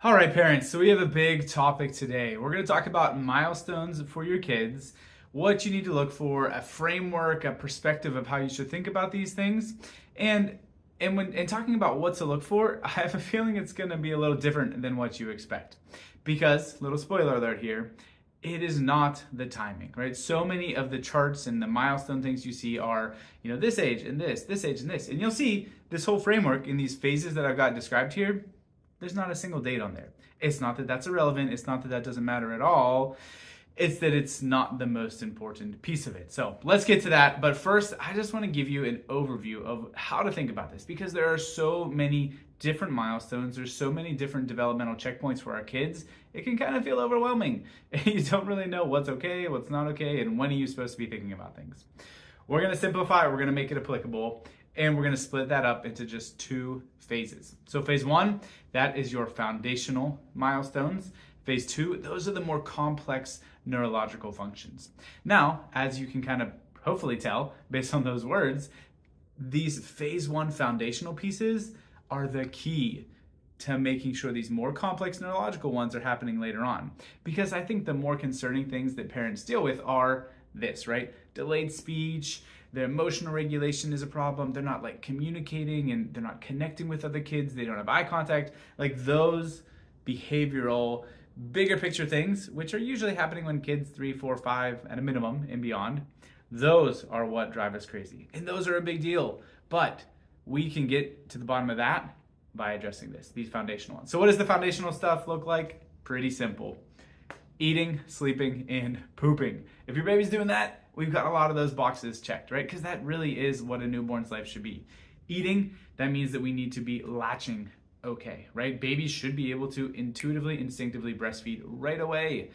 All right, parents, so we have a big topic today. We're going to talk about milestones for your kids, what you need to look for, a framework, a perspective of how you should think about these things. And when talking about what to look for, I have a feeling it's going to be a little different than what you expect. Because, little spoiler alert here, it is not the timing, right? So many of the charts and the milestone things you see are, this age and this age and this. And you'll see this whole framework in these phases that I've got described here. There's not a single date on there. It's not that that's irrelevant. It's not that that doesn't matter at all. It's that it's not the most important piece of it. So let's get to that. But first, I just want to give you an overview of how to think about this because there are so many different milestones. There's so many different developmental checkpoints for our kids. It can kind of feel overwhelming. You don't really know what's okay, what's not okay, and when are you supposed to be thinking about things. We're going to simplify. We're going to make it applicable. And we're going to split that up into just two phases. So phase one, that is your foundational milestones. Phase two, those are the more complex neurological functions. Now, as you can kind of hopefully tell based on those words, these phase one foundational pieces are the key to making sure these more complex neurological ones are happening later on. Because I think the more concerning things that parents deal with are this, right? Delayed speech, their emotional regulation is a problem. They're not communicating and they're not connecting with other kids. They don't have eye contact. Those behavioral, bigger picture things, which are usually happening when kids 3, 4, 5 at a minimum and beyond, those are what drive us crazy. And those are a big deal. But we can get to the bottom of that by addressing these foundational ones. So what does the foundational stuff look like? Pretty simple. Eating, sleeping, and pooping. If your baby's doing that, we've got a lot of those boxes checked, right? Because that really is what a newborn's life should be. Eating, that means that we need to be latching okay, right? Babies should be able to intuitively, instinctively breastfeed right away.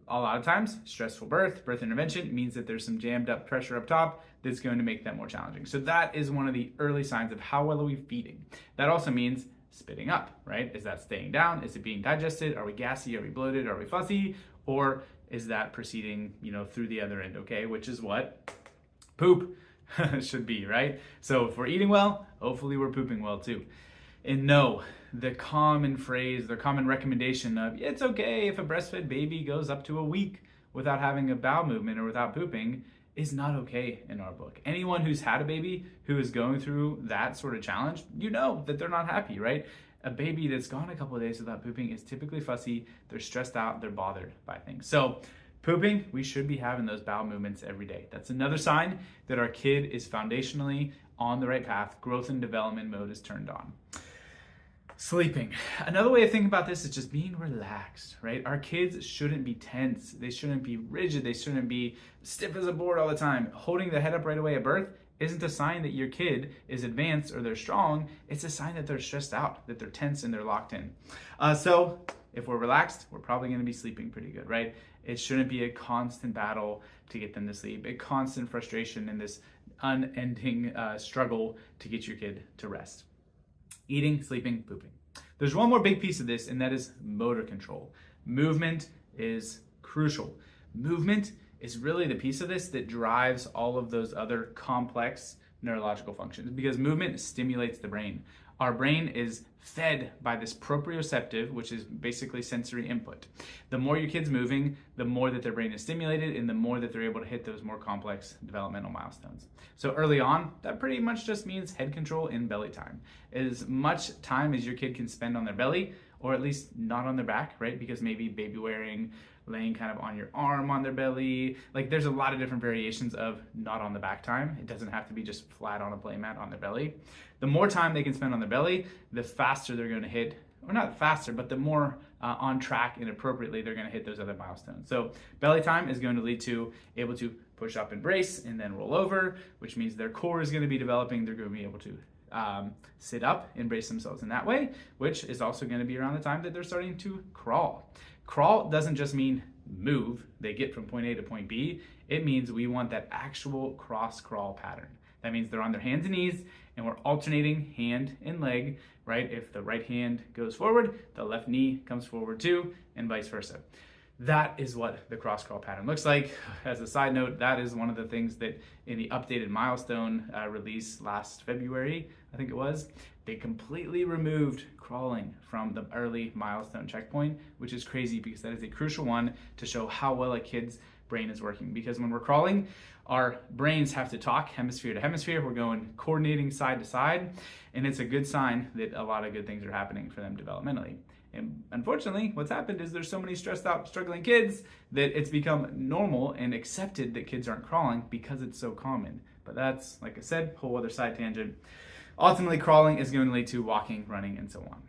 A lot of times, stressful birth intervention means that there's some jammed up pressure up top that's going to make that more challenging. So that is one of the early signs of how well are we feeding. That also means spitting up, right? Is that staying down? Is it being digested? Are we gassy? Are we bloated? Are we fussy? Or is that proceeding, through the other end, okay? Which is what poop should be, right? So if we're eating well, hopefully we're pooping well too. And no, the common phrase, the common recommendation of it's okay if a breastfed baby goes up to a week without having a bowel movement or without pooping is not okay in our book. Anyone who's had a baby who is going through that sort of challenge, you know that they're not happy, right? A baby that's gone a couple of days without pooping is typically fussy, they're stressed out, they're bothered by things. So pooping, we should be having those bowel movements every day. That's another sign that our kid is foundationally on the right path, growth and development mode is turned on. Sleeping. Another way of thinking about this is just being relaxed, right? Our kids shouldn't be tense. They shouldn't be rigid. They shouldn't be stiff as a board all the time. Holding the head up right away at birth isn't a sign that your kid is advanced or they're strong. It's a sign that they're stressed out, that they're tense and they're locked in. So if we're relaxed, we're probably going to be sleeping pretty good, right? It shouldn't be a constant battle to get them to sleep, a constant frustration and this unending struggle to get your kid to rest. Eating, sleeping, pooping. There's one more big piece of this, and that is motor control. Movement is crucial. Movement is really the piece of this that drives all of those other complex neurological functions because movement stimulates the brain. Our brain is fed by this proprioceptive, which is basically sensory input. The more your kid's moving, the more that their brain is stimulated and the more that they're able to hit those more complex developmental milestones. So early on, that pretty much just means head control and belly time. As much time as your kid can spend on their belly, or at least not on their back, right? Because maybe baby wearing, laying kind of on your arm on their belly. There's a lot of different variations of not on the back time. It doesn't have to be just flat on a playmat on their belly. The more time they can spend on their belly, the faster they're going to hit, or not faster, but the more on track and appropriately they're going to hit those other milestones. So belly time is going to lead to able to push up and brace and then roll over, which means their core is going to be developing. They're going to be able to sit up and brace themselves in that way, which is also going to be around the time that they're starting to crawl. Crawl doesn't just mean move, they get from point A to point B. It means we want that actual cross crawl pattern. That means they're on their hands and knees and we're alternating hand and leg, right? If the right hand goes forward, the left knee comes forward too, and vice versa. That is what the cross crawl pattern looks like. As a side note, that is one of the things that in the updated milestone release last February, I think it was, They completely removed crawling from the early milestone checkpoint, which is crazy because that is a crucial one to show how well a kid's brain is working. Because when we're crawling, our brains have to talk hemisphere to hemisphere. We're going coordinating side to side, and it's a good sign that a lot of good things are happening for them developmentally. And unfortunately, what's happened is there's so many stressed out, struggling kids that it's become normal and accepted that kids aren't crawling because it's so common. But that's, like I said, whole other side tangent. Ultimately, crawling is going to lead to walking, running, and so on.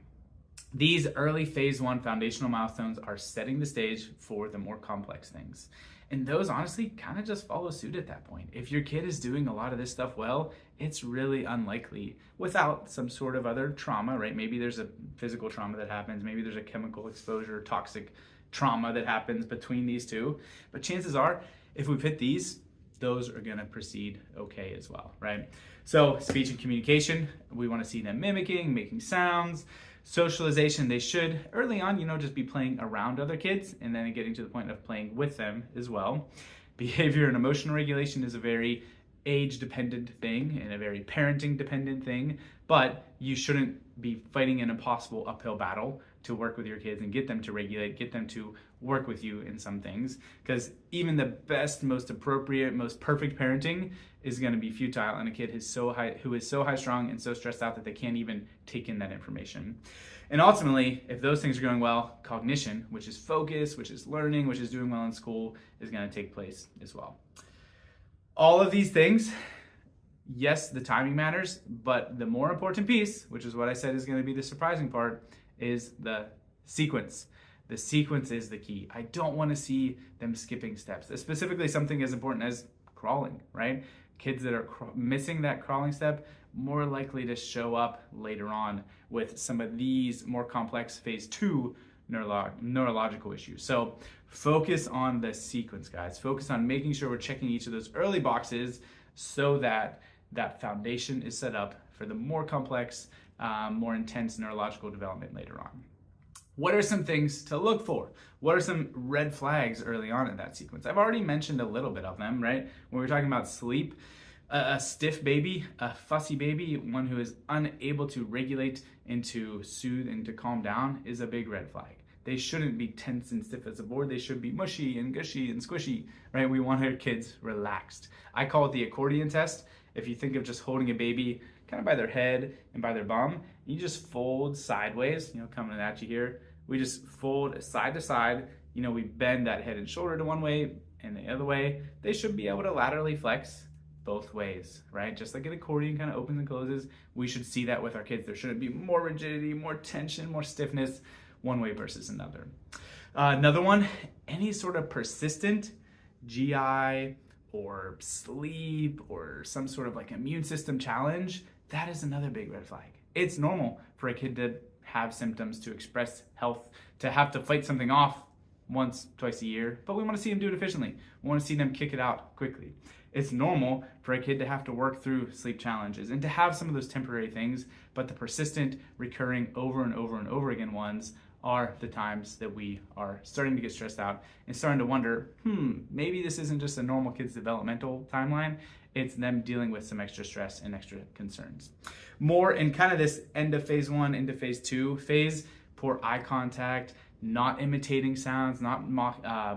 These early phase 1 foundational milestones are setting the stage for the more complex things. And those honestly kind of just follow suit at that point. If your kid is doing a lot of this stuff well, it's really unlikely without some sort of other trauma, right? Maybe there's a physical trauma that happens, maybe there's a chemical exposure, toxic trauma that happens between these two. But chances are, if we've hit these, those are gonna proceed okay as well, right? So speech and communication, we wanna see them mimicking, making sounds. Socialization, they should early on, just be playing around other kids and then getting to the point of playing with them as well. Behavior and emotional regulation is a very age-dependent thing and a very parenting-dependent thing, but you shouldn't be fighting an impossible uphill battle to work with your kids and get them to regulate, get them to work with you in some things, because even the best, most appropriate, most perfect parenting is going to be futile on a kid who is so high strung and so stressed out that they can't even take in that information. And ultimately, if those things are going well, cognition, which is focus, which is learning, which is doing well in school, is going to take place as well. All of these things, yes, the timing matters, but the more important piece, which is what I said is going to be the surprising part, is the sequence. The sequence is the key. I don't want to see them skipping steps, specifically something as important as crawling, right? Kids that are missing that crawling step, more likely to show up later on with some of these more complex phase 2 neurological issues. So focus on the sequence, guys. Focus on making sure we're checking each of those early boxes so that that foundation is set up for the more complex, more intense neurological development later on. What are some things to look for? What are some red flags early on in that sequence? I've already mentioned a little bit of them, right? When we're talking about sleep, a stiff baby, a fussy baby, one who is unable to regulate and to soothe and to calm down is a big red flag. They shouldn't be tense and stiff as a board. They should be mushy and gushy and squishy, right? We want our kids relaxed. I call it the accordion test. If you think of just holding a baby kind of by their head and by their bum, you just fold sideways, coming at you here. We just fold side to side. We bend that head and shoulder to one way and the other way. They should be able to laterally flex both ways, right? Just like an accordion kind of opens and closes, we should see that with our kids. There shouldn't be more rigidity, more tension, more stiffness one way versus another. Another one, any sort of persistent GI or sleep or some sort of like immune system challenge, that is another big red flag. It's normal for a kid to have symptoms, to express health, to have to fight something off once, twice a year, but we want to see them do it efficiently. We want to see them kick it out quickly. It's normal for a kid to have to work through sleep challenges and to have some of those temporary things, but the persistent, recurring over and over and over again ones are the times that we are starting to get stressed out and starting to wonder, maybe this isn't just a normal kid's developmental timeline, it's them dealing with some extra stress and extra concerns. More in kind of this end of phase 1 into phase 2 phase, poor eye contact, not imitating sounds, not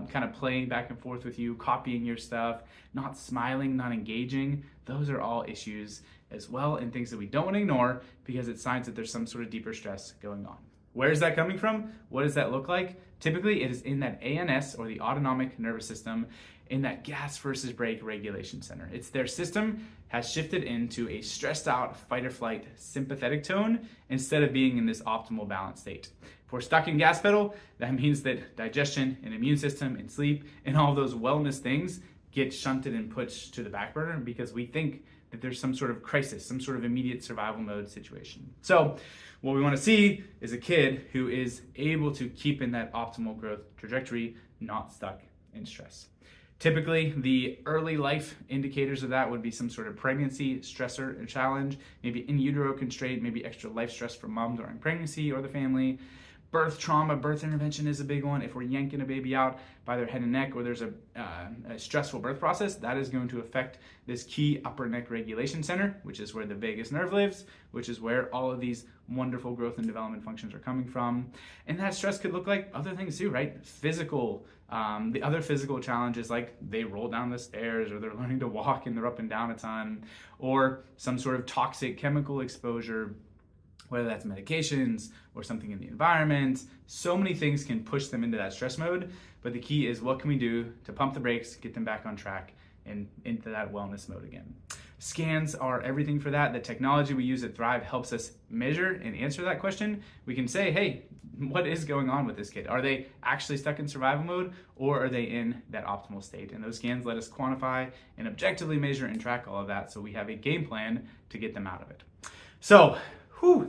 kind of playing back and forth with you, copying your stuff, not smiling, not engaging. Those are all issues as well and things that we don't want to ignore because it's signs that there's some sort of deeper stress going on. Where is that coming from? What does that look like? Typically, it is in that ANS, or the autonomic nervous system, in that gas versus brake regulation center. It's their system has shifted into a stressed out fight or flight sympathetic tone instead of being in this optimal balance state. If we're stuck in gas pedal, that means that digestion and immune system and sleep and all those wellness things get shunted and pushed to the back burner because we think that there's some sort of crisis, some sort of immediate survival mode situation. So what we want to see is a kid who is able to keep in that optimal growth trajectory, not stuck in stress. Typically, the early life indicators of that would be some sort of pregnancy, stressor, and challenge, maybe in utero constraint, maybe extra life stress for mom during pregnancy or the family, Birth trauma, birth intervention is a big one. If we're yanking a baby out by their head and neck, or there's a stressful birth process, that is going to affect this key upper neck regulation center, which is where the vagus nerve lives, which is where all of these wonderful growth and development functions are coming from. And that stress could look like other things too, right? Physical, the other physical challenges, like they roll down the stairs, or they're learning to walk and they're up and down a ton, or some sort of toxic chemical exposure, whether that's medications or something in the environment. So many things can push them into that stress mode, but the key is, what can we do to pump the brakes, get them back on track and into that wellness mode again? Scans are everything for that. The technology we use at Thrive helps us measure and answer that question. We can say, hey, what is going on with this kid? Are they actually stuck in survival mode, or are they in that optimal state? And those scans let us quantify and objectively measure and track all of that, so we have a game plan to get them out of it. So,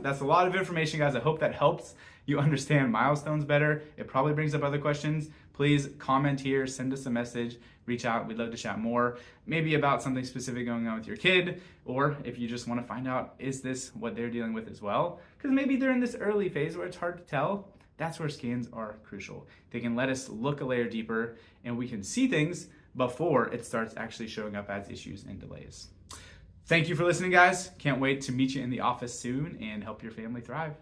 that's a lot of information, guys. I hope that helps you understand milestones better. It probably brings up other questions. Please comment here, send us a message, reach out. We'd love to chat more, maybe about something specific going on with your kid, or if you just want to find out, is this what they're dealing with as well? Because maybe they're in this early phase where it's hard to tell. That's where scans are crucial. They can let us look a layer deeper, and we can see things before it starts actually showing up as issues and delays. Thank you for listening, guys. Can't wait to meet you in the office soon and help your family thrive.